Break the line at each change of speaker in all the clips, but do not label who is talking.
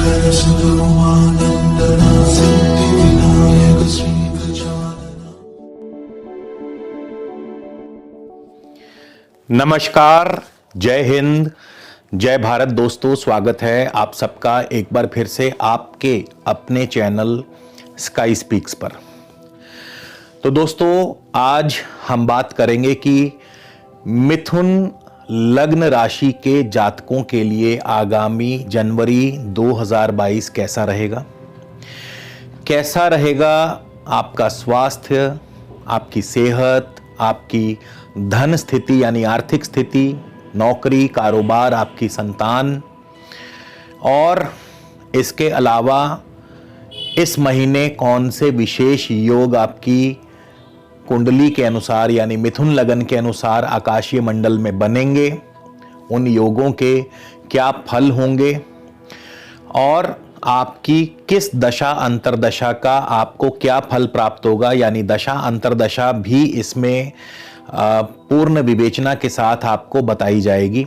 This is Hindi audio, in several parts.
हर सुगमानंदना सिद्धिविनायक श्री गजानना।
नमस्कार, जय हिंद, जय भारत। दोस्तों, स्वागत है आप सबका एक बार फिर से आपके अपने चैनल स्काई स्पीक्स पर। तो दोस्तों, आज हम बात करेंगे कि मिथुन लग्न राशि के जातकों के लिए आगामी जनवरी 2022 कैसा रहेगा। कैसा रहेगा आपका स्वास्थ्य, आपकी सेहत, आपकी धन स्थिति यानी आर्थिक स्थिति, नौकरी, कारोबार, आपकी संतान, और इसके अलावा इस महीने कौन से विशेष योग आपकी कुंडली के अनुसार यानी मिथुन लगन के अनुसार आकाशीय मंडल में बनेंगे, उन योगों के क्या फल होंगे और आपकी किस दशा अंतरदशा का आपको क्या फल प्राप्त होगा, यानी दशा अंतरदशा भी इसमें पूर्ण विवेचना के साथ आपको बताई जाएगी।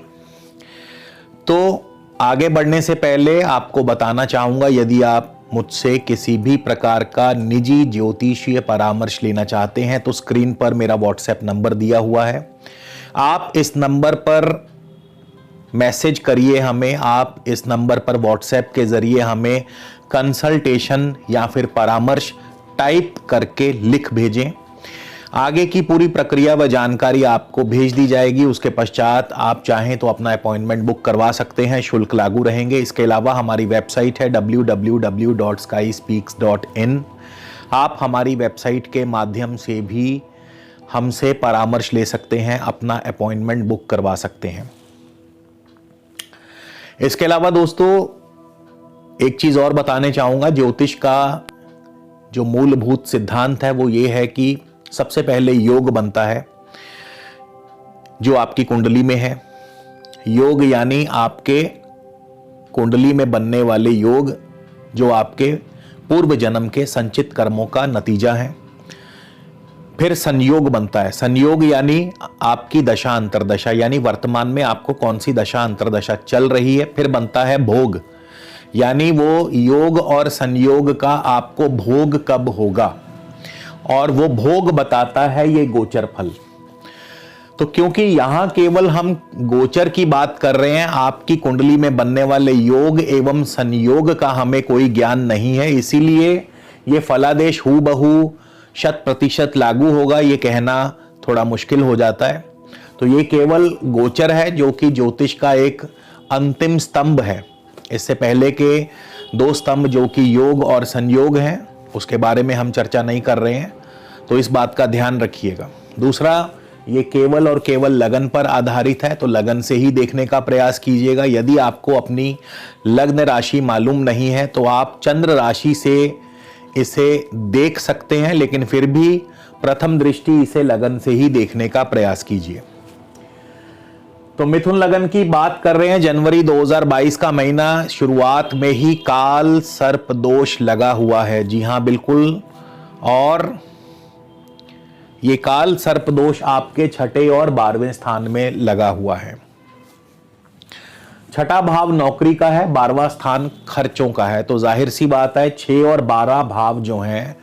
तो आगे बढ़ने से पहले आपको बताना चाहूँगा, यदि आप मुझसे किसी भी प्रकार का निजी ज्योतिषीय परामर्श लेना चाहते हैं तो स्क्रीन पर मेरा व्हाट्सएप नंबर दिया हुआ है। आप इस नंबर पर मैसेज करिए हमें, आप इस नंबर पर व्हाट्सएप के ज़रिए हमें कंसल्टेशन या फिर परामर्श टाइप करके लिख भेजें। आगे की पूरी प्रक्रिया व जानकारी आपको भेज दी जाएगी। उसके पश्चात आप चाहें तो अपना अपॉइंटमेंट बुक करवा सकते हैं, शुल्क लागू रहेंगे। इसके अलावा हमारी वेबसाइट है www.skyspeaks.in। आप हमारी वेबसाइट के माध्यम से भी हमसे परामर्श ले सकते हैं, अपना अपॉइंटमेंट बुक करवा सकते हैं। इसके अलावा दोस्तों, एक चीज़ और बताने चाहूँगा। ज्योतिष का जो मूलभूत सिद्धांत है वो ये है कि सबसे पहले योग बनता है जो आपकी कुंडली में है। योग यानी आपके कुंडली में बनने वाले योग जो आपके पूर्व जन्म के संचित कर्मों का नतीजा है। फिर संयोग बनता है। संयोग यानी आपकी दशा अंतरदशा, यानी वर्तमान में आपको कौन सी दशा अंतरदशा चल रही है। फिर बनता है भोग, यानी वो योग और संयोग का आपको भोग कब होगा, और वो भोग बताता है ये गोचर फल। तो क्योंकि यहां केवल हम गोचर की बात कर रहे हैं, आपकी कुंडली में बनने वाले योग एवं संयोग का हमें कोई ज्ञान नहीं है, इसीलिए ये फलादेश हूबहू 100% लागू होगा ये कहना थोड़ा मुश्किल हो जाता है। तो ये केवल गोचर है जो कि ज्योतिष का एक अंतिम स्तंभ है। इससे पहले के 2 स्तंभ जो कि योग और संयोग हैं उसके बारे में हम चर्चा नहीं कर रहे हैं, तो इस बात का ध्यान रखिएगा। दूसरा, ये केवल और केवल लगन पर आधारित है, तो लगन से ही देखने का प्रयास कीजिएगा। यदि आपको अपनी लग्न राशि मालूम नहीं है तो आप चंद्र राशि से इसे देख सकते हैं, लेकिन फिर भी प्रथम दृष्टि इसे लगन से ही देखने का प्रयास कीजिए। तो मिथुन लगन की बात कर रहे हैं। जनवरी 2022 का महीना शुरुआत में ही काल सर्प दोष लगा हुआ है। जी हां, बिल्कुल। और ये काल सर्प दोष आपके 6ठे और 12वें स्थान में लगा हुआ है। 6ठा भाव नौकरी का है, 12वां स्थान खर्चों का है। तो जाहिर सी बात है 6 और 12 भाव जो हैं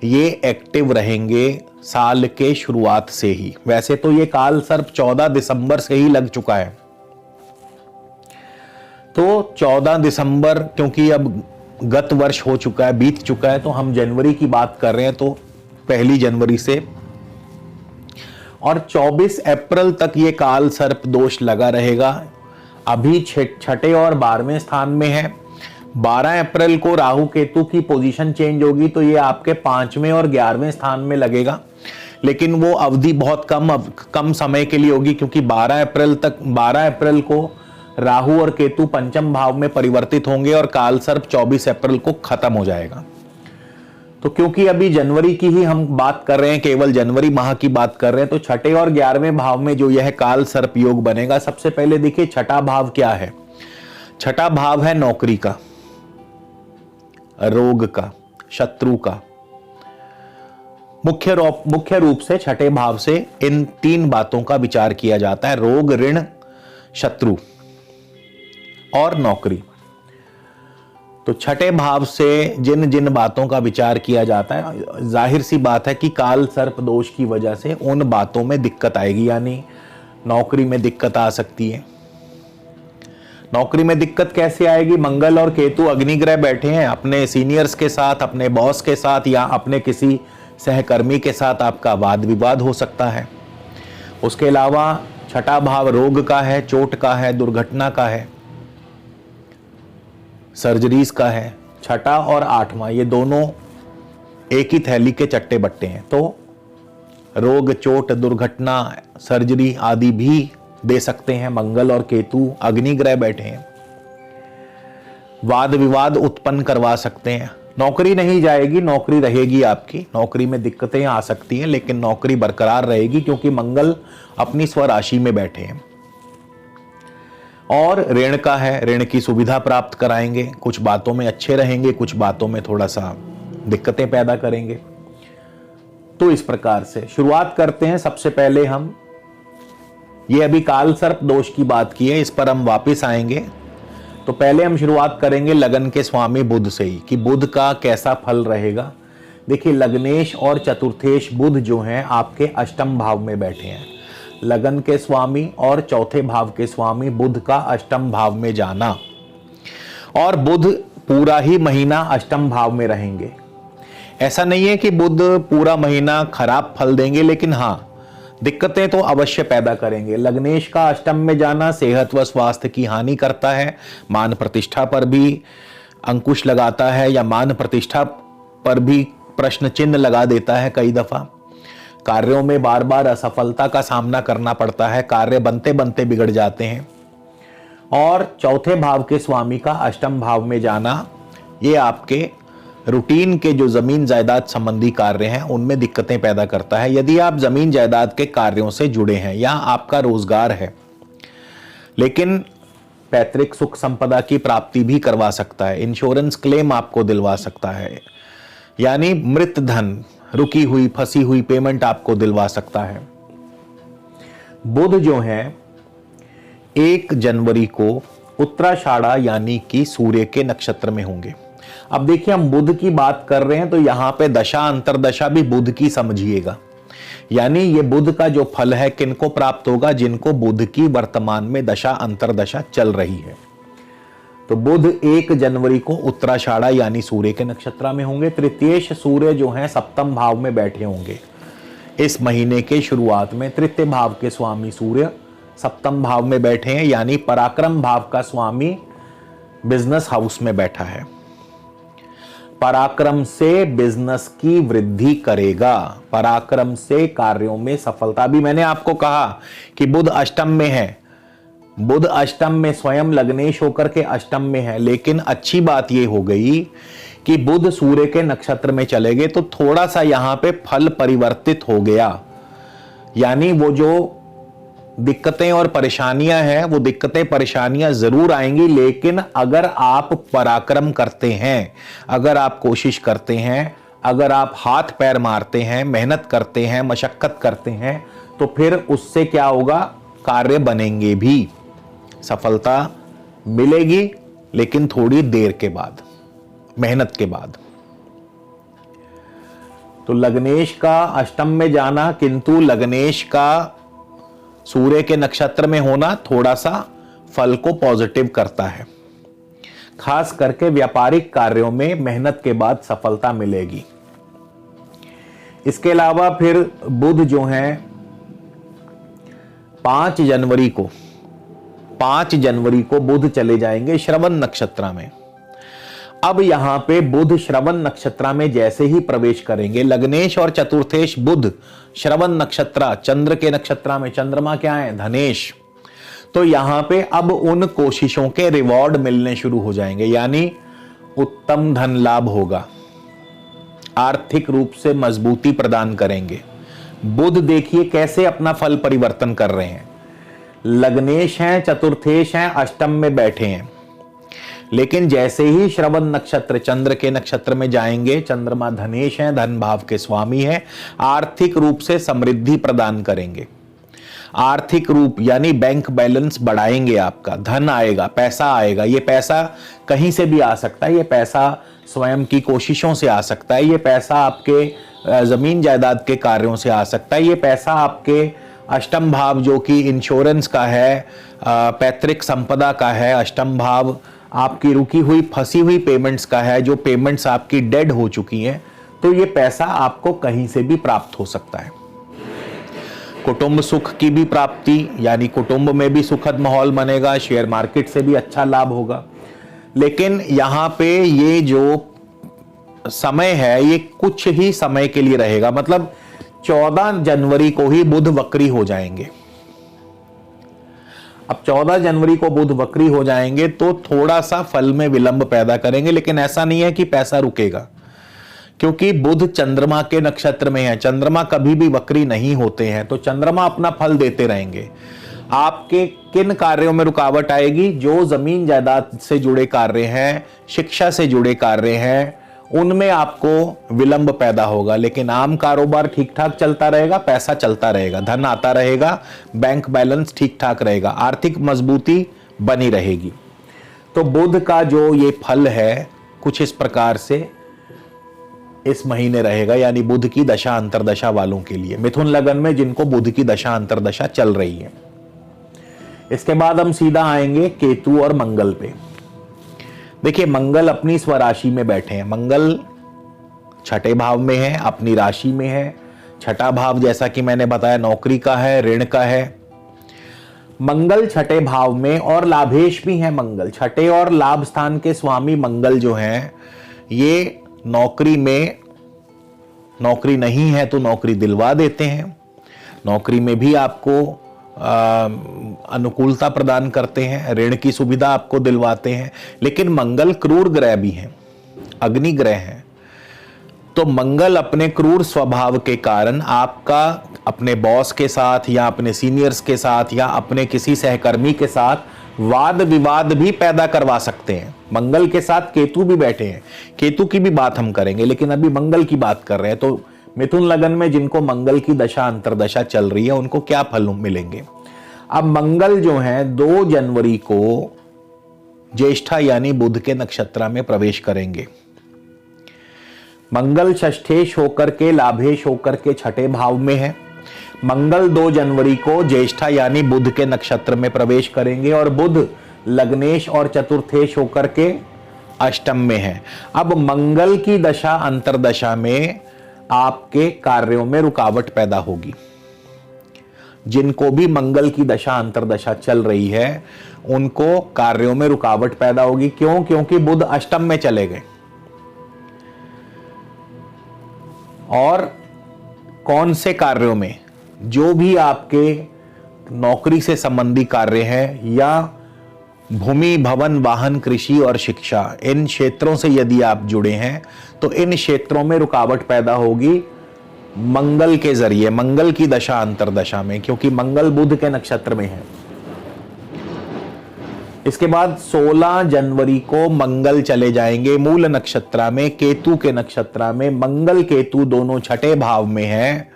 ये एक्टिव रहेंगे साल के शुरुआत से ही। वैसे तो ये काल सर्प 14 दिसंबर से ही लग चुका है, तो 14 दिसंबर क्योंकि अब गत वर्ष हो चुका है, बीत चुका है, तो हम जनवरी की बात कर रहे हैं, तो 1 जनवरी से और 24 अप्रैल तक ये काल सर्प दोष लगा रहेगा। अभी 6ठे और 12वें स्थान में है। 12 अप्रैल को राहु केतु की पोजीशन चेंज होगी, तो ये आपके 5वें और 11वें स्थान में लगेगा, लेकिन वो अवधि बहुत कम समय के लिए होगी, क्योंकि 12 अप्रैल को राहु और केतु पंचम भाव में परिवर्तित होंगे और काल सर्प 24 अप्रैल को खत्म हो जाएगा। तो क्योंकि अभी जनवरी की ही हम बात कर रहे हैं, केवल जनवरी माह की बात कर रहे हैं, तो 6ठे और 11वें भाव में जो यह काल सर्प योग बनेगा। सबसे पहले देखिए 6ठा भाव क्या है। 6ठा भाव है नौकरी का, रोग का, शत्रु का। मुख्य रूप से 6ठे भाव से इन 3 बातों का विचार किया जाता है: रोग, ऋण, शत्रु और नौकरी। तो छठे भाव से जिन जिन बातों का विचार किया जाता है, जाहिर सी बात है कि काल सर्प दोष की वजह से उन बातों में दिक्कत आएगी, यानी नौकरी में दिक्कत आ सकती है। नौकरी में दिक्कत कैसे आएगी? मंगल और केतु अग्निग्रह बैठे हैं, अपने सीनियर्स के साथ, अपने बॉस के साथ या अपने किसी सहकर्मी के साथ आपका वाद विवाद हो सकता है। उसके अलावा छठा भाव रोग का है, चोट का है, दुर्घटना का है, सर्जरीज का है। छठा और आठवां ये दोनों एक ही थैली के चट्टे बट्टे हैं, तो रोग, चोट, दुर्घटना, सर्जरी आदि भी दे सकते हैं। मंगल और केतु अग्निग्रह बैठे हैं, वाद विवाद उत्पन्न करवा सकते हैं। नौकरी नहीं जाएगी, नौकरी रहेगी आपकी, नौकरी में दिक्कतें आ सकती हैं लेकिन नौकरी बरकरार रहेगी क्योंकि मंगल अपनी स्वराशि में बैठे हैं। और ऋण का है, ऋण की सुविधा प्राप्त कराएंगे, कुछ बातों में अच्छे रहेंगे, कुछ बातों में थोड़ा सा दिक्कतें पैदा करेंगे। तो इस प्रकार से शुरुआत करते हैं। सबसे पहले हम ये अभी काल सर्प दोष की बात की है, इस पर हम वापस आएंगे। तो पहले हम शुरुआत करेंगे लगन के स्वामी बुध से ही कि बुध का कैसा फल रहेगा। देखिए, लग्नेश और चतुर्थेश बुध जो हैं आपके अष्टम भाव में बैठे हैं। लगन के स्वामी और चौथे भाव के स्वामी बुध का अष्टम भाव में जाना, और बुध पूरा ही महीना अष्टम भाव में रहेंगे। ऐसा नहीं है कि बुध पूरा महीना खराब फल देंगे, लेकिन हाँ दिक्कतें तो अवश्य पैदा करेंगे। लग्नेश का अष्टम में जाना सेहत व स्वास्थ्य की हानि करता है, मान प्रतिष्ठा पर भी अंकुश लगाता है या मान प्रतिष्ठा पर भी प्रश्न चिन्ह लगा देता है। कई दफा कार्यों में बार बार असफलता का सामना करना पड़ता है, कार्य बनते बनते बिगड़ जाते हैं। और चौथे भाव के स्वामी का अष्टम भाव में जाना ये आपके रूटीन के जो जमीन जायदाद संबंधी कार्य हैं उनमें दिक्कतें पैदा करता है। यदि आप जमीन जायदाद के कार्यों से जुड़े हैं या आपका रोजगार है, लेकिन पैतृक सुख संपदा की प्राप्ति भी करवा सकता है, इंश्योरेंस क्लेम आपको दिलवा सकता है, यानी मृत धन, रुकी हुई फंसी हुई पेमेंट आपको दिलवा सकता है। बुध जो है 1 जनवरी को उत्तराषाढ़ा यानी कि सूर्य के नक्षत्र में होंगे। अब देखिए, हम बुध की बात कर रहे हैं तो यहां पे दशा अंतरदशा भी बुध की समझिएगा, यानी ये बुध का जो फल है किनको प्राप्त होगा? जिनको बुध की वर्तमान में दशा अंतरदशा चल रही है। तो बुध 1 जनवरी को उत्तराषाढ़ा यानी सूर्य के नक्षत्र में होंगे। तृतीयेश सूर्य जो है सप्तम भाव में बैठे होंगे। इस महीने के शुरुआत में तृतीय भाव के स्वामी सूर्य सप्तम भाव में बैठे हैं, यानी पराक्रम भाव का स्वामी बिजनेस हाउस में बैठा है। पराक्रम से बिजनेस की वृद्धि करेगा, पराक्रम से कार्यों में सफलता भी। मैंने आपको कहा कि बुध अष्टम में है, बुध अष्टम में स्वयं लग्नेश होकर के अष्टम में है, लेकिन अच्छी बात यह हो गई कि बुध सूर्य के नक्षत्र में चले गए तो थोड़ा सा यहां पे फल परिवर्तित हो गया। यानी वो जो दिक्कतें और परेशानियां हैं, वो दिक्कतें परेशानियां जरूर आएंगी, लेकिन अगर आप पराक्रम करते हैं, अगर आप कोशिश करते हैं, अगर आप हाथ पैर मारते हैं, मेहनत करते हैं, मशक्कत करते हैं, तो फिर उससे क्या होगा? कार्य बनेंगे भी, सफलता मिलेगी, लेकिन थोड़ी देर के बाद, मेहनत के बाद। तो लग्नेश का अष्टम में जाना, किंतु लग्नेश का सूर्य के नक्षत्र में होना थोड़ा सा फल को पॉजिटिव करता है। खास करके व्यापारिक कार्यों में मेहनत के बाद सफलता मिलेगी। इसके अलावा फिर बुध जो है 5 जनवरी को बुध चले जाएंगे श्रवण नक्षत्र में। अब यहां पे बुध श्रवण नक्षत्र में जैसे ही प्रवेश करेंगे, लग्नेश और चतुर्थेश बुध श्रवण नक्षत्र, चंद्र के नक्षत्र में, चंद्रमा क्या है? धनेश। तो यहां पे अब उन कोशिशों के रिवॉर्ड मिलने शुरू हो जाएंगे, यानी उत्तम धन लाभ होगा, आर्थिक रूप से मजबूती प्रदान करेंगे। बुध देखिए कैसे अपना फल परिवर्तन कर रहे हैं। लग्नेश हैं, चतुर्थेश हैं, अष्टम में बैठे हैं, लेकिन जैसे ही श्रवण नक्षत्र चंद्र के नक्षत्र में जाएंगे, चंद्रमा धनेश हैं, धन भाव के स्वामी हैं, आर्थिक रूप से समृद्धि प्रदान करेंगे। आर्थिक रूप यानी बैंक बैलेंस बढ़ाएंगे, आपका धन आएगा, पैसा आएगा। ये पैसा कहीं से भी आ सकता है, ये पैसा स्वयं की कोशिशों से आ सकता है, ये पैसा आपके जमीन जायदाद के कार्यों से आ सकता है, ये पैसा आपके अष्टम भाव जो कि इंश्योरेंस का है, पैतृक संपदा का है, अष्टम भाव आपकी रुकी हुई फंसी हुई पेमेंट्स का है, जो पेमेंट्स आपकी डेड हो चुकी हैं, तो ये पैसा आपको कहीं से भी प्राप्त हो सकता है। कुटुंब सुख की भी प्राप्ति, यानी कुटुंब में भी सुखद माहौल बनेगा, शेयर मार्केट से भी अच्छा लाभ होगा। लेकिन यहाँ पे ये जो समय है ये कुछ ही समय के लिए रहेगा, मतलब 14 जनवरी को ही बुध वक्री हो जाएंगे। अब 14 जनवरी को बुध वक्री हो जाएंगे तो थोड़ा सा फल में विलंब पैदा करेंगे, लेकिन ऐसा नहीं है कि पैसा रुकेगा, क्योंकि बुध चंद्रमा के नक्षत्र में है। चंद्रमा कभी भी वक्री नहीं होते हैं, तो चंद्रमा अपना फल देते रहेंगे। आपके किन कार्यों में रुकावट आएगी? जो जमीन जायदाद से जुड़े कार्य हैं, शिक्षा से जुड़े कार्य हैं, उनमें आपको विलंब पैदा होगा। लेकिन आम कारोबार ठीक ठाक चलता रहेगा, पैसा चलता रहेगा, धन आता रहेगा, बैंक बैलेंस ठीक ठाक रहेगा, आर्थिक मजबूती बनी रहेगी। तो बुध का जो ये फल है कुछ इस प्रकार से इस महीने रहेगा, यानी बुध की दशा अंतरदशा वालों के लिए, मिथुन लगन में जिनको बुध की दशा अंतरदशा चल रही है। इसके बाद हम सीधा आएंगे केतु और मंगल पे। देखिए, मंगल अपनी स्वराशि में बैठे हैं, मंगल छठे भाव में है, अपनी राशि में है। छठा भाव जैसा कि मैंने बताया नौकरी का है, ऋण का है। मंगल छठे भाव में और लाभेश भी है। मंगल छठे और लाभ स्थान के स्वामी मंगल जो हैं, ये नौकरी में, नौकरी नहीं है तो नौकरी दिलवा देते हैं, नौकरी में भी आपको अनुकूलता प्रदान करते हैं, ऋण की सुविधा आपको दिलवाते हैं। लेकिन मंगल क्रूर ग्रह भी हैं, अग्नि ग्रह हैं, तो मंगल अपने क्रूर स्वभाव के कारण आपका अपने बॉस के साथ या अपने सीनियर्स के साथ या अपने किसी सहकर्मी के साथ वाद विवाद भी पैदा करवा सकते हैं। मंगल के साथ केतु भी बैठे हैं, केतु की भी बात हम करेंगे, लेकिन अभी मंगल की बात कर रहे हैं। तो मिथुन लगन में जिनको मंगल की दशा अंतरदशा चल रही है उनको क्या फल मिलेंगे? अब मंगल जो है 2 जनवरी को ज्येष्ठा यानी बुध के नक्षत्र में प्रवेश करेंगे। मंगल षष्ठेश होकर के, लाभेश होकर के छठे भाव में है। मंगल 2 जनवरी को ज्येष्ठा यानी बुध के नक्षत्र में प्रवेश करेंगे और बुध लग्नेश और चतुर्थेश होकर के अष्टम में है। अब मंगल की दशा अंतरदशा में आपके कार्यों में रुकावट पैदा होगी। जिनको भी मंगल की दशा अंतरदशा चल रही है उनको कार्यों में रुकावट पैदा होगी। क्यों? क्योंकि बुध अष्टम में चले गए। और कौन से कार्यों में? जो भी आपके नौकरी से संबंधी कार्य हैं या भूमि, भवन, वाहन, कृषि और शिक्षा, इन क्षेत्रों से यदि आप जुड़े हैं तो इन क्षेत्रों में रुकावट पैदा होगी मंगल के जरिए, मंगल की दशा अंतरदशा में, क्योंकि मंगल बुध के नक्षत्र में है। इसके बाद 16 जनवरी को मंगल चले जाएंगे मूल नक्षत्र में, केतु के नक्षत्र में। मंगल केतु दोनों छठे भाव में हैं।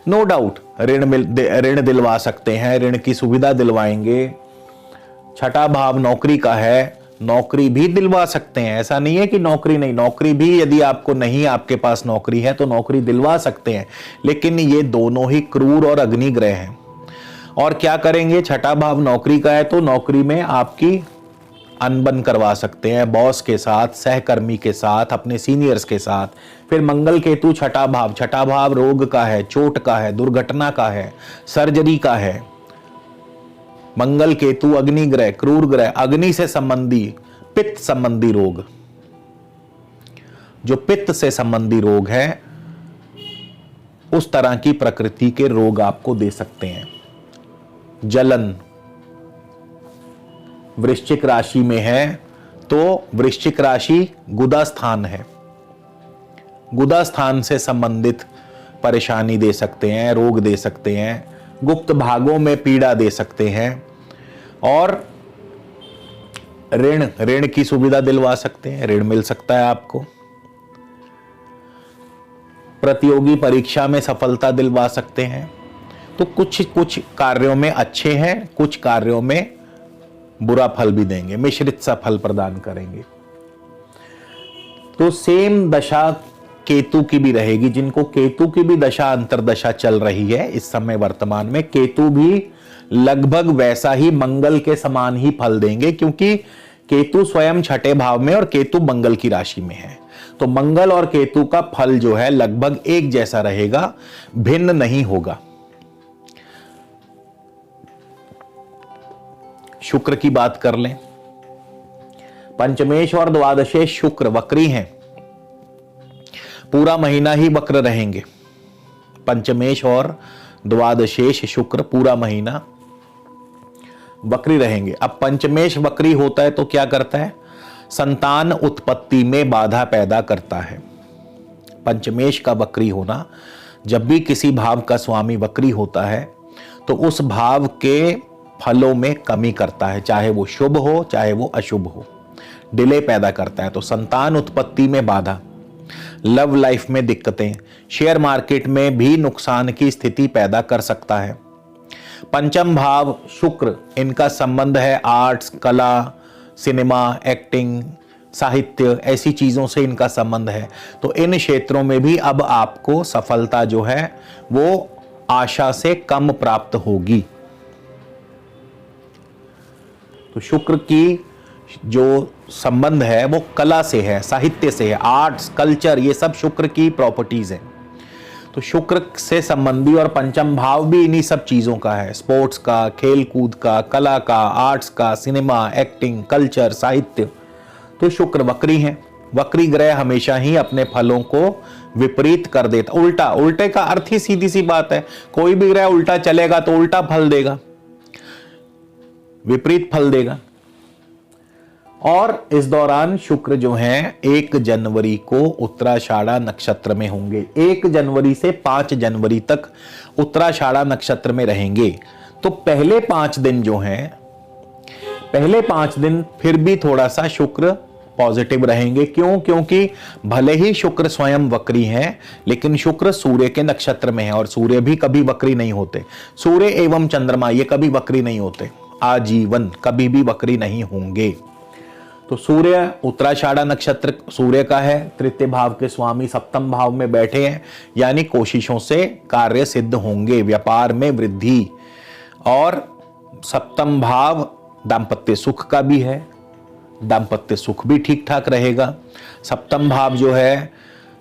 नो डाउट ऋण दिलवा सकते हैं, ऋण की सुविधा दिलवाएंगे। छठा भाव नौकरी का है, नौकरी भी दिलवा सकते हैं। ऐसा नहीं है कि नौकरी नहीं, नौकरी भी यदि आपको नहीं, आपके पास नौकरी है तो नौकरी दिलवा सकते हैं। लेकिन ये दोनों ही क्रूर और अग्नि ग्रह हैं। और क्या करेंगे? छठा भाव नौकरी का है तो नौकरी में आपकी अनबन करवा सकते हैं, बॉस के साथ, सहकर्मी के साथ, अपने सीनियर्स के साथ। फिर मंगल केतु छठा भाव रोग का है, चोट का है, दुर्घटना का है, सर्जरी का है। मंगल केतु अग्नि ग्रह, क्रूर ग्रह, अग्नि से संबंधी, पित्त संबंधी रोग, जो पित्त से संबंधी रोग है उस तरह की प्रकृति के रोग आपको दे सकते हैं। जलन वृश्चिक राशि में है तो वृश्चिक राशि गुदा स्थान है, गुदा स्थान से संबंधित परेशानी दे सकते हैं, रोग दे सकते हैं, गुप्त भागों में पीड़ा दे सकते हैं। और ऋण की सुविधा दिलवा सकते हैं, ऋण मिल सकता है आपको। प्रतियोगी परीक्षा में सफलता दिलवा सकते हैं। तो कुछ कुछ कार्यों में अच्छे हैं, कुछ कार्यों में बुरा फल भी देंगे, मिश्रित सा फल प्रदान करेंगे। तो सेम दशा केतु की भी रहेगी। जिनको केतु की भी दशा अंतरदशा चल रही है इस समय वर्तमान में, केतु भी लगभग वैसा ही मंगल के समान ही फल देंगे, क्योंकि केतु स्वयं छठे भाव में और केतु मंगल की राशि में है। तो मंगल और केतु का फल जो है लगभग एक जैसा रहेगा, भिन्न नहीं होगा। शुक्र की बात कर लें, पंचमेश और द्वादशेश शुक्र वक्री हैं, पूरा महीना ही वक्र रहेंगे। पंचमेश और द्वादशेश शुक्र पूरा महीना वक्री रहेंगे। अब पंचमेश वक्री होता है तो क्या करता है? संतान उत्पत्ति में बाधा पैदा करता है। पंचमेश का वक्री होना, जब भी किसी भाव का स्वामी वक्री होता है तो उस भाव के फलों में कमी करता है, चाहे वो शुभ हो चाहे वो अशुभ हो, डिले पैदा करता है। तो संतान उत्पत्ति में बाधा, लव लाइफ में दिक्कतें, शेयर मार्केट में भी नुकसान की स्थिति पैदा कर सकता है। पंचम भाव शुक्र, इनका संबंध है आर्ट्स, कला, सिनेमा, एक्टिंग, साहित्य, ऐसी चीजों से इनका संबंध है। तो इन क्षेत्रों में भी अब आपको सफलता जो है वो आशा से कम प्राप्त होगी। तो शुक्र की जो संबंध है वो कला से है, साहित्य से है, आर्ट्स, कल्चर, ये सब शुक्र की प्रॉपर्टीज हैं। तो शुक्र से संबंधी और पंचम भाव भी इन्हीं सब चीजों का है, स्पोर्ट्स का, खेल कूद का, कला का, आर्ट्स का, सिनेमा, एक्टिंग, कल्चर, साहित्य। तो शुक्र वक्री है। वक्री ग्रह हमेशा ही अपने फलों को विपरीत कर देता, उल्टा। उल्टे का अर्थ ही सीधी सी बात है, कोई भी ग्रह उल्टा चलेगा तो उल्टा फल देगा, विपरीत फल देगा। और इस दौरान शुक्र जो हैं 1 जनवरी को उत्तराषाढ़ा नक्षत्र में होंगे। 1 जनवरी से 5 जनवरी तक उत्तराषाढ़ा नक्षत्र में रहेंगे। तो पहले 5 दिन जो हैं, पहले 5 दिन फिर भी थोड़ा सा शुक्र पॉजिटिव रहेंगे। क्यों? क्योंकि भले ही शुक्र स्वयं वक्री हैं, लेकिन शुक्र सूर्य के नक्षत्र में है और सूर्य भी कभी वक्री नहीं होते। सूर्य एवं चंद्रमा ये कभी वक्री नहीं होते, आजीवन कभी भी वक्री नहीं होंगे। तो सूर्य उत्तराषाढ़ा नक्षत्र सूर्य का है, तृतीय भाव के स्वामी सप्तम भाव में बैठे हैं, यानी कोशिशों से कार्य सिद्ध होंगे, व्यापार में वृद्धि। और सप्तम भाव दाम्पत्य सुख का भी है, दाम्पत्य सुख भी ठीक ठाक रहेगा। सप्तम भाव जो है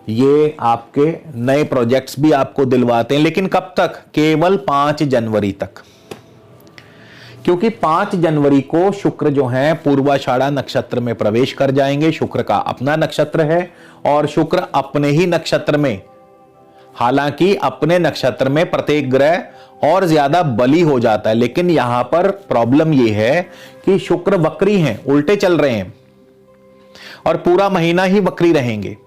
ये आपके नए प्रोजेक्ट्स भी आपको दिलवाते हैं, लेकिन कब तक? केवल 5 जनवरी तक, क्योंकि 5 जनवरी को शुक्र जो है पूर्वाषाढ़ा नक्षत्र में प्रवेश कर जाएंगे। शुक्र का अपना नक्षत्र है और शुक्र अपने ही नक्षत्र में, हालांकि अपने नक्षत्र में प्रत्येक ग्रह और ज्यादा बली हो जाता है, लेकिन यहां पर प्रॉब्लम यह है कि शुक्र वक्री हैं, उल्टे चल रहे हैं और पूरा महीना ही वक्री रहेंगे।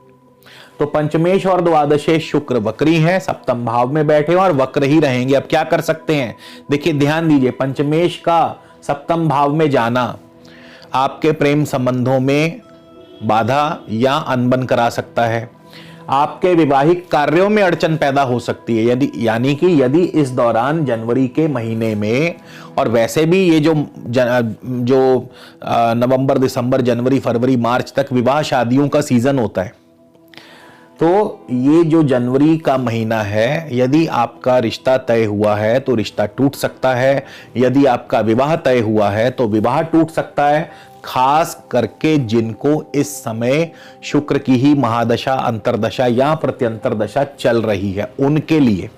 तो पंचमेश और द्वादशेश शुक्र वक्री हैं, सप्तम भाव में बैठे और वक्र ही रहेंगे। अब क्या कर सकते हैं? देखिए ध्यान दीजिए, पंचमेश का सप्तम भाव में जाना आपके प्रेम संबंधों में बाधा या अनबन करा सकता है, आपके वैवाहिक कार्यों में अड़चन पैदा हो सकती है। यानी कि यदि इस दौरान जनवरी के महीने में, और वैसे भी ये जो नवंबर, दिसंबर, जनवरी, फरवरी, मार्च तक विवाह शादियों का सीजन होता है, तो ये जो जनवरी का महीना है, यदि आपका रिश्ता तय हुआ है तो रिश्ता टूट सकता है, यदि आपका विवाह तय हुआ है तो विवाह टूट सकता है। खास करके जिनको इस समय शुक्र की ही महादशा, अंतरदशा या प्रत्यंतर दशा चल रही है उनके लिए,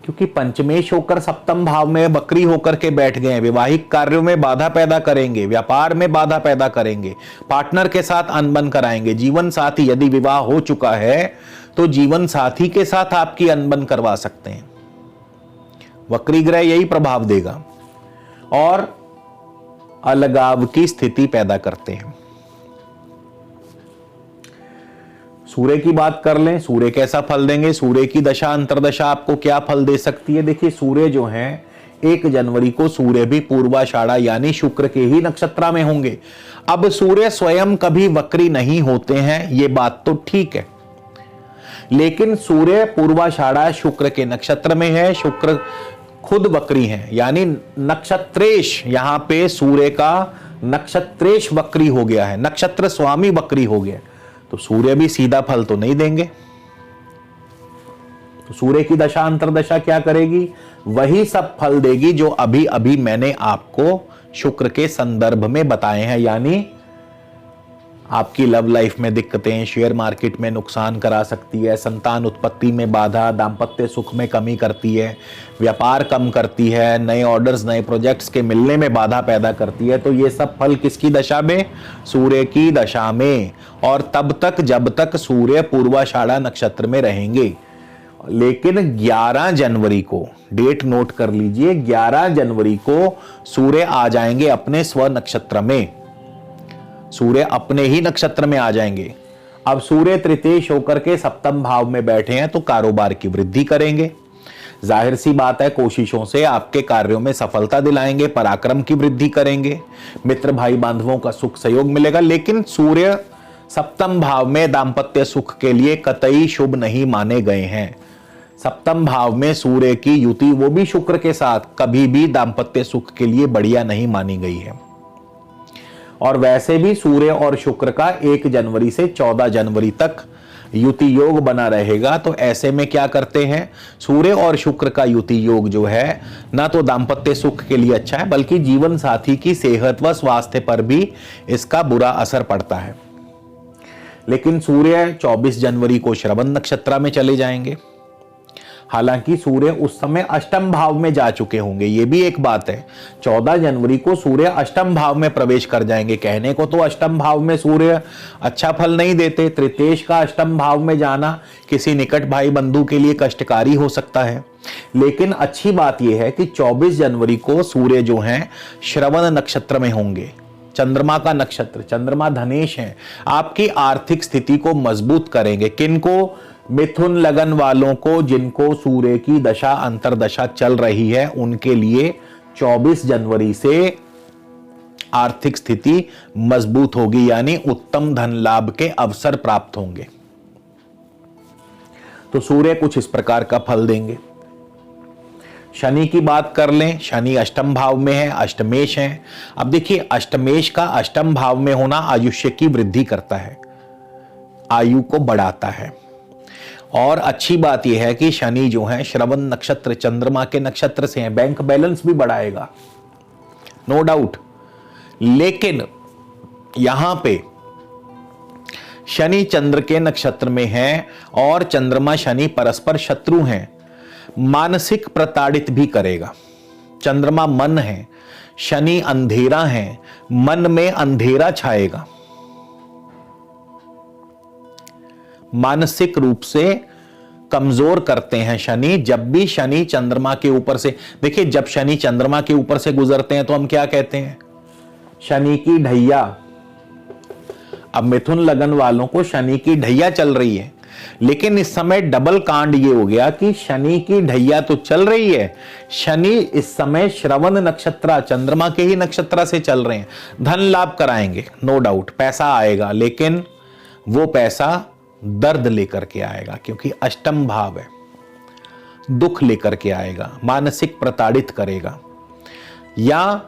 क्योंकि पंचमेश होकर सप्तम भाव में बकरी होकर के बैठ गए हैं, वैवाहिक कार्यों में बाधा पैदा करेंगे, व्यापार में बाधा पैदा करेंगे, पार्टनर के साथ अनबन कराएंगे। जीवन साथी, यदि विवाह हो चुका है तो जीवन साथी के साथ आपकी अनबन करवा सकते हैं। वक्री ग्रह यही प्रभाव देगा और अलगाव की स्थिति पैदा करते हैं। सूर्य की बात कर लें, सूर्य कैसा फल देंगे? सूर्य की दशा अंतरदशा आपको क्या फल दे सकती है? देखिए सूर्य जो है 1 जनवरी को सूर्य भी पूर्वाषाढ़ा यानी शुक्र के ही नक्षत्र में होंगे। अब सूर्य स्वयं कभी वक्री नहीं होते हैं, ये बात तो ठीक है, लेकिन सूर्य पूर्वाषाढ़ा शुक्र के नक्षत्र में है, शुक्र खुद वक्री है, यानी नक्षत्रेश, यहां पे सूर्य का नक्षत्रेश वक्री हो गया है, नक्षत्र स्वामी वक्री हो गया, तो सूर्य भी सीधा फल तो नहीं देंगे। तो सूर्य की दशा अंतरदशा क्या करेगी? वही सब फल देगी जो अभी अभी मैंने आपको शुक्र के संदर्भ में बताए हैं, यानी आपकी लव लाइफ में दिक्कतें, शेयर मार्केट में नुकसान करा सकती है, संतान उत्पत्ति में बाधा, दांपत्य सुख में कमी करती है, व्यापार कम करती है, नए ऑर्डर्स, नए प्रोजेक्ट्स के मिलने में बाधा पैदा करती है। तो ये सब फल किसकी दशा में? सूर्य की दशा में, और तब तक जब तक सूर्य पूर्वाषाढ़ा नक्षत्र में रहेंगे। लेकिन 11 जनवरी को, डेट नोट कर लीजिए, 11 जनवरी को सूर्य आ जाएंगे अपने स्व नक्षत्र में, सूर्य अपने ही नक्षत्र में आ जाएंगे। अब सूर्य तृतीयेश होकर के सप्तम भाव में बैठे हैं तो कारोबार की वृद्धि करेंगे, जाहिर सी बात है कोशिशों से आपके कार्यों में सफलता दिलाएंगे, पराक्रम की वृद्धि करेंगे, मित्र भाई बांधवों का सुख सहयोग मिलेगा। लेकिन सूर्य सप्तम भाव में दांपत्य सुख के लिए कतई शुभ नहीं माने गए हैं। सप्तम भाव में सूर्य की युति, वो भी शुक्र के साथ, कभी भी दांपत्य सुख के लिए बढ़िया नहीं मानी गई है। और वैसे भी सूर्य और शुक्र का 1 जनवरी से 14 जनवरी तक युति योग बना रहेगा। तो ऐसे में क्या करते हैं, सूर्य और शुक्र का युति योग जो है ना तो दांपत्य सुख के लिए अच्छा है, बल्कि जीवन साथी की सेहत व स्वास्थ्य पर भी इसका बुरा असर पड़ता है। लेकिन सूर्य 24 जनवरी को श्रवण नक्षत्र में चले जाएंगे। हालांकि सूर्य उस समय अष्टम भाव में जा चुके होंगे, ये भी एक बात है। 14 जनवरी को सूर्य अष्टम भाव में प्रवेश कर जाएंगे। कहने को तो अष्टम भाव में सूर्य अच्छा फल नहीं देते, तृतीयेश का अष्टम भाव में जाना किसी निकट भाई बंधु के लिए कष्टकारी हो सकता है। लेकिन अच्छी बात यह है कि 24 जनवरी को सूर्य जो हैं श्रवण नक्षत्र में होंगे, चंद्रमा का नक्षत्र, चंद्रमा धनेश है, आपकी आर्थिक स्थिति को मजबूत करेंगे। किनको? मिथुन लगन वालों को, जिनको सूर्य की दशा अंतरदशा चल रही है, उनके लिए 24 जनवरी से आर्थिक स्थिति मजबूत होगी, यानी उत्तम धन लाभ के अवसर प्राप्त होंगे। तो सूर्य कुछ इस प्रकार का फल देंगे। शनि की बात कर लें, शनि अष्टम भाव में है, अष्टमेश है। अब देखिए, अष्टमेश का अष्टम भाव में होना आयुष्य की वृद्धि करता है, आयु को बढ़ाता है। और अच्छी बात यह है कि शनि जो है श्रवण नक्षत्र, चंद्रमा के नक्षत्र से हैं, बैंक बैलेंस भी बढ़ाएगा, नो डाउट। लेकिन यहां पे शनि चंद्र के नक्षत्र में है और चंद्रमा शनि परस्पर शत्रु हैं, मानसिक प्रताड़ित भी करेगा। चंद्रमा मन है, शनि अंधेरा है, मन में अंधेरा छाएगा, मानसिक रूप से कमजोर करते हैं शनि। जब भी शनि चंद्रमा के ऊपर से, देखिए जब शनि चंद्रमा के ऊपर से गुजरते हैं तो हम क्या कहते हैं? शनि की ढैया। अब मिथुन लगन वालों को शनि की ढैया चल रही है, लेकिन इस समय डबल कांड ये हो गया कि शनि की ढैया तो चल रही है, शनि इस समय श्रवण नक्षत्र, चंद्रमा के ही नक्षत्र से चल रहे हैं। धन लाभ कराएंगे, नो डाउट, पैसा आएगा, लेकिन वो पैसा दर्द लेकर के आएगा, क्योंकि अष्टम भाव है, दुख लेकर के आएगा, मानसिक प्रताड़ित करेगा या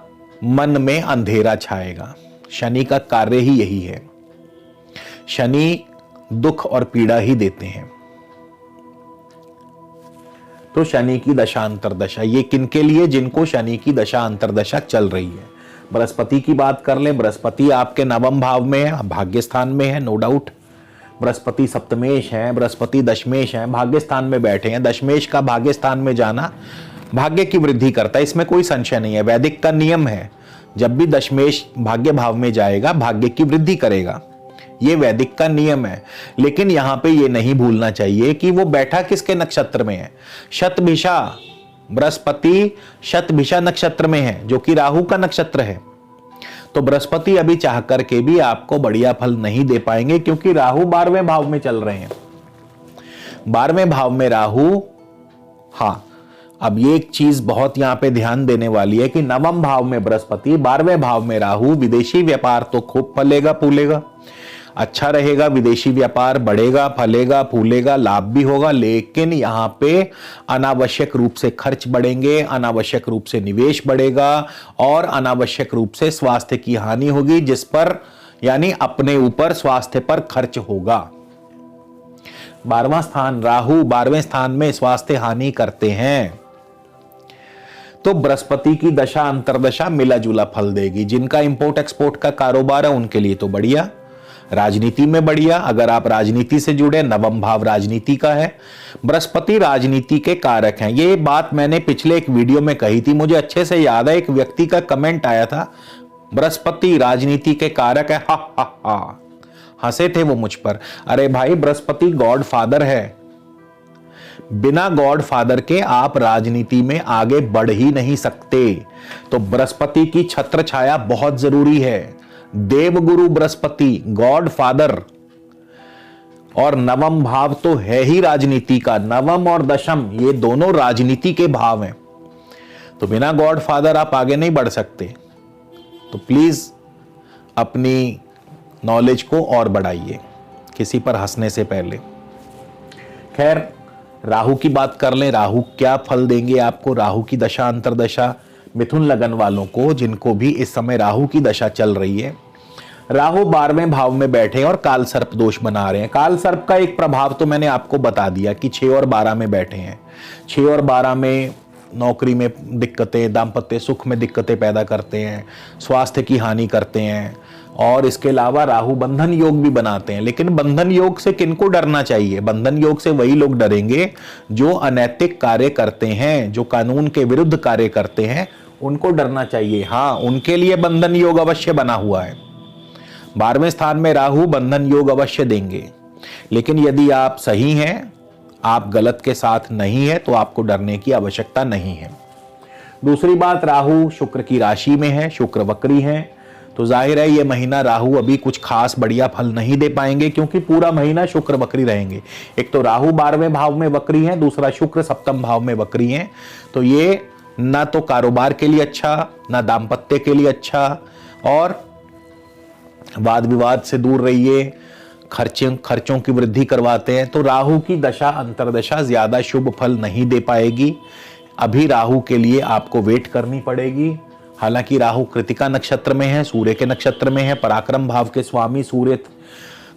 मन में अंधेरा छाएगा। शनि का कार्य ही यही है, शनि दुख और पीड़ा ही देते हैं। तो शनि की दशा अंतरदशा ये किनके लिए? जिनको शनि की दशा अंतरदशा चल रही है। बृहस्पति की बात कर लें, बृहस्पति आपके नवम भाव में है, भाग्य स्थान में है, नो डाउट। बृहस्पति सप्तमेश है, बृहस्पति दशमेश है, भाग्य स्थान में बैठे हैं। दशमेश का भाग्य स्थान में जाना भाग्य की वृद्धि करता है, इसमें कोई संशय नहीं है। वैदिक का नियम है, जब भी दशमेश भाग्य भाव में जाएगा भाग्य की वृद्धि करेगा, ये वैदिक का नियम है। लेकिन यहां पे ये नहीं भूलना चाहिए कि वो बैठा किसके नक्षत्र में है? शतभिषा, बृहस्पति शतभिषा नक्षत्र में है, जो कि राहु का नक्षत्र है। तो बृहस्पति अभी चाह करके भी आपको बढ़िया फल नहीं दे पाएंगे, क्योंकि राहु 12वें भाव में चल रहे हैं। 12वें भाव में राहु, हाँ, अब ये एक चीज बहुत यहां पे ध्यान देने वाली है कि नवम भाव में बृहस्पति, 12वें भाव में राहु, विदेशी व्यापार तो खूब फलेगा फूलेगा। अच्छा रहेगा, विदेशी व्यापार बढ़ेगा, फलेगा, फूलेगा, लाभ भी होगा, लेकिन यहां पे अनावश्यक रूप से खर्च बढ़ेंगे, अनावश्यक रूप से निवेश बढ़ेगा और अनावश्यक रूप से स्वास्थ्य की हानि होगी, जिस पर यानी अपने ऊपर स्वास्थ्य पर खर्च होगा। 12वां स्थान राहु 12वें स्थान में स्वास्थ्य हानि करते हैं। तो बृहस्पति की दशा अंतरदशा मिला जुला फल देगी। जिनका इंपोर्ट एक्सपोर्ट का कारोबार है उनके लिए तो बढ़िया, राजनीति में बढ़िया। अगर आप राजनीति से जुड़े, नवम भाव राजनीति का है, बृहस्पति राजनीति के कारक हैं। ये बात मैंने पिछले एक वीडियो में कही थी, मुझे अच्छे से याद है। एक व्यक्ति का कमेंट आया था, बृहस्पति राजनीति के कारक है, हा हा हा, हंसे थे वो मुझ पर। अरे भाई, बृहस्पति गॉड फादर है, बिना गॉड फादर के आप राजनीति में आगे बढ़ ही नहीं सकते। तो बृहस्पति की छत्र छाया बहुत जरूरी है। देवगुरु बृहस्पति, गॉड फादर, और नवम भाव तो है ही राजनीति का। नवम और दशम ये दोनों राजनीति के भाव हैं, तो बिना गॉड फादर आप आगे नहीं बढ़ सकते। तो प्लीज अपनी नॉलेज को और बढ़ाइए किसी पर हंसने से पहले। खैर, राहु की बात कर लें। राहु क्या फल देंगे आपको? राहु की दशा अंतरदशा मिथुन लगन वालों को, जिनको भी इस समय राहु की दशा चल रही है, राहु 12वें भाव में बैठे और काल सर्प दोष बना रहे हैं। काल सर्प का एक प्रभाव तो मैंने आपको बता दिया कि 6 और 12 में बैठे हैं। 6 और 12 में नौकरी में दिक्कतें, दाम्पत्य सुख में दिक्कतें पैदा करते हैं, स्वास्थ्य की हानि करते हैं, और इसके अलावा राहु बंधन योग भी बनाते हैं। लेकिन बंधन योग से किनको डरना चाहिए? बंधन योग से वही लोग डरेंगे जो अनैतिक कार्य करते हैं, जो कानून के विरुद्ध कार्य करते हैं, उनको डरना चाहिए। हाँ, उनके लिए बंधन योग अवश्य बना हुआ है। 12वें स्थान में राहु बंधन योग अवश्य देंगे। लेकिन यदि आप सही हैं, आप गलत के साथ नहीं है, तो आपको डरने की आवश्यकता नहीं है। दूसरी बात, राहु शुक्र की राशि में है, शुक्र वक्री है, तो जाहिर है ये महीना राहु अभी कुछ खास बढ़िया फल नहीं दे पाएंगे, क्योंकि पूरा महीना शुक्र वक्री रहेंगे। एक तो राहु 12वें भाव में वक्री है, दूसरा शुक्र सप्तम भाव में वक्री है। तो ये ना तो कारोबार के लिए अच्छा, ना दाम्पत्य के लिए अच्छा, और वाद विवाद से दूर रहिए, खर्चों की वृद्धि करवाते हैं। तो राहु की दशा अंतरदशा ज्यादा शुभ फल नहीं दे पाएगी। अभी राहु के लिए आपको वेट करनी पड़ेगी। हालांकि राहु कृतिका नक्षत्र में है, सूर्य के नक्षत्र में है, पराक्रम भाव के स्वामी सूर्य,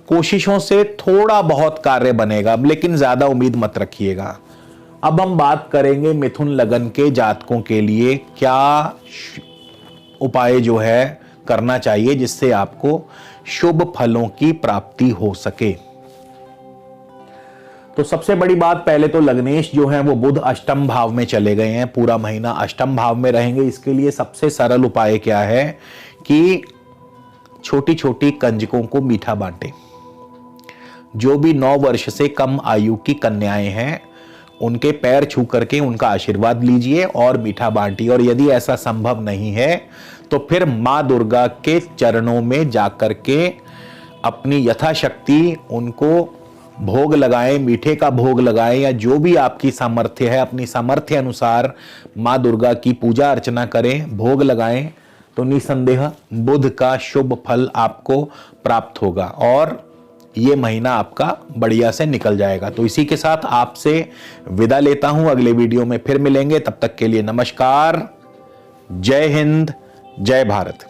कोशिशों से थोड़ा बहुत कार्य बनेगा, लेकिन ज्यादा उम्मीद मत रखिएगा। अब हम बात करेंगे मिथुन लगन के जातकों के लिए क्या उपाय जो है करना चाहिए जिससे आपको शुभ फलों की प्राप्ति हो सके। तो सबसे बड़ी बात, पहले तो लग्नेश जो है वो बुध अष्टम भाव में चले गए हैं, पूरा महीना अष्टम भाव में रहेंगे। इसके लिए सबसे सरल उपाय क्या है कि छोटी छोटी कंजकों को मीठा बांटें। जो भी 9 वर्ष से कम आयु की कन्याएं हैं, उनके पैर छू करके उनका आशीर्वाद लीजिए और मीठा बांटिए। और यदि ऐसा संभव नहीं है तो फिर मां दुर्गा के चरणों में जाकर के अपनी यथाशक्ति उनको भोग लगाएं, मीठे का भोग लगाएं, या जो भी आपकी सामर्थ्य है अपनी सामर्थ्य अनुसार मां दुर्गा की पूजा अर्चना करें, भोग लगाएं। तो निसंदेह बुध का शुभ फल आपको प्राप्त होगा और ये महीना आपका बढ़िया से निकल जाएगा। तो इसी के साथ आपसे विदा लेता हूं, अगले वीडियो में फिर मिलेंगे। तब तक के लिए नमस्कार, जय हिंद, जय भारत।